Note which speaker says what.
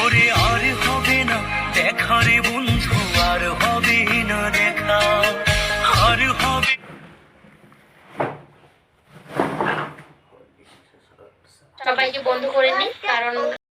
Speaker 1: ওরে আর হবে না দেখা রে বন্ধু, আর হবে না দেখা, আর হবে।
Speaker 2: সবাইকে বন্ধ করে নি, কারণ